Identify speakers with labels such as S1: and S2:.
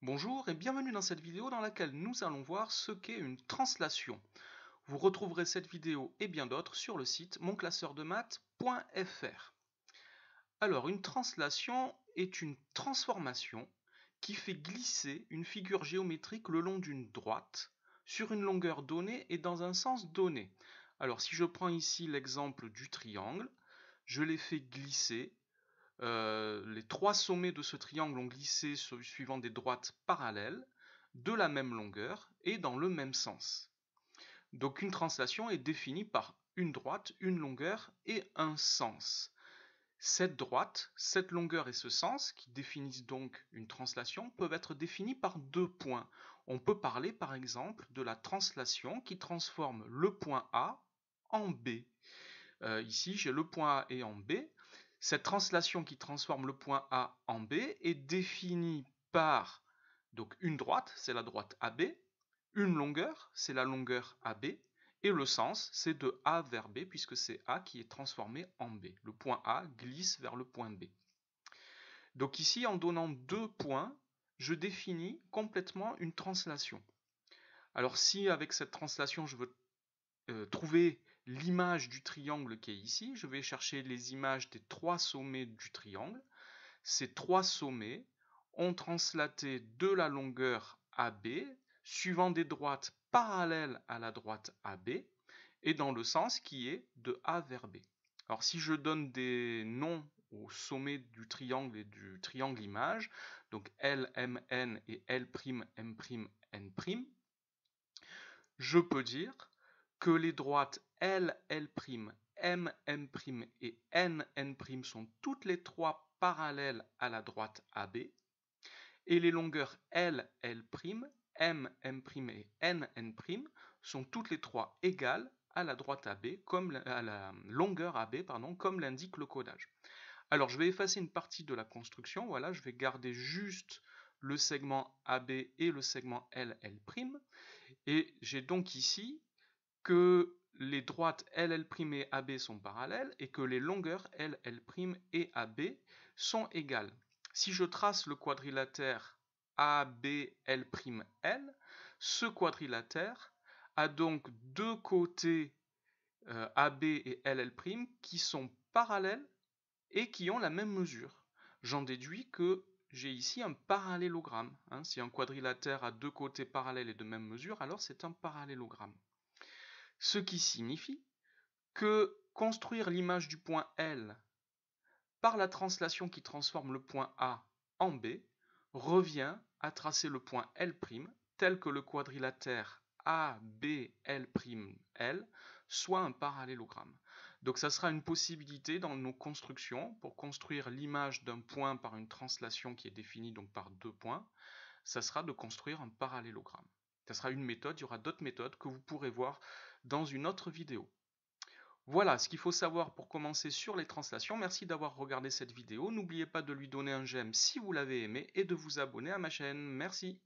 S1: Bonjour et bienvenue dans cette vidéo dans laquelle nous allons voir ce qu'est une translation. Vous retrouverez cette vidéo et bien d'autres sur le site monclasseurdemaths.fr. Alors, une translation est une transformation qui fait glisser une figure géométrique le long d'une droite sur une longueur donnée et dans un sens donné. Alors, si je prends ici l'exemple du triangle, je l'ai fait glisser. Les trois sommets de ce triangle ont glissé suivant des droites parallèles, de la même longueur et dans le même sens. Donc une translation est définie par une droite, une longueur et un sens. Cette droite, cette longueur et ce sens, qui définissent donc une translation, peuvent être définis par deux points. On peut parler par exemple de la translation qui transforme le point A en B. Ici, j'ai le point A et en B. Cette translation qui transforme le point A en B est définie par donc une droite, c'est la droite AB, une longueur, c'est la longueur AB, et le sens, c'est de A vers B, puisque c'est A qui est transformé en B. Le point A glisse vers le point B. Donc ici, en donnant deux points, je définis complètement une translation. Alors si avec cette translation, je veux trouver l'image du triangle qui est ici, je vais chercher les images des trois sommets du triangle. Ces trois sommets ont translaté de la longueur AB suivant des droites parallèles à la droite AB et dans le sens qui est de A vers B. Alors si je donne des noms au sommet du triangle et du triangle image, donc L, M, N et L', M', N', je peux dire que les droites L, L', M, M' et N, N' sont toutes les trois parallèles à la droite AB, et les longueurs L, L', M, M' et N, N' sont toutes les trois égales à la droite AB, à la longueur AB, comme l'indique le codage. Alors je vais effacer une partie de la construction, voilà, je vais garder juste le segment AB et le segment L, L', et j'ai donc ici que les droites L', et AB sont parallèles et que les longueurs L', et AB sont égales. Si je trace le quadrilatère ABL', ce quadrilatère a donc deux côtés AB et LL' qui sont parallèles et qui ont la même mesure. J'en déduis que j'ai ici un parallélogramme. Si un quadrilatère a deux côtés parallèles et de même mesure, alors c'est un parallélogramme. Ce qui signifie que construire l'image du point L par la translation qui transforme le point A en B revient à tracer le point L' tel que le quadrilatère ABL', soit un parallélogramme. Donc ça sera une possibilité dans nos constructions pour construire l'image d'un point par une translation qui est définie donc par deux points, ça sera de construire un parallélogramme. Ça sera une méthode, il y aura d'autres méthodes que vous pourrez voir dans une autre vidéo. Voilà ce qu'il faut savoir pour commencer sur les translations. Merci d'avoir regardé cette vidéo. N'oubliez pas de lui donner un j'aime si vous l'avez aimé et de vous abonner à ma chaîne. Merci.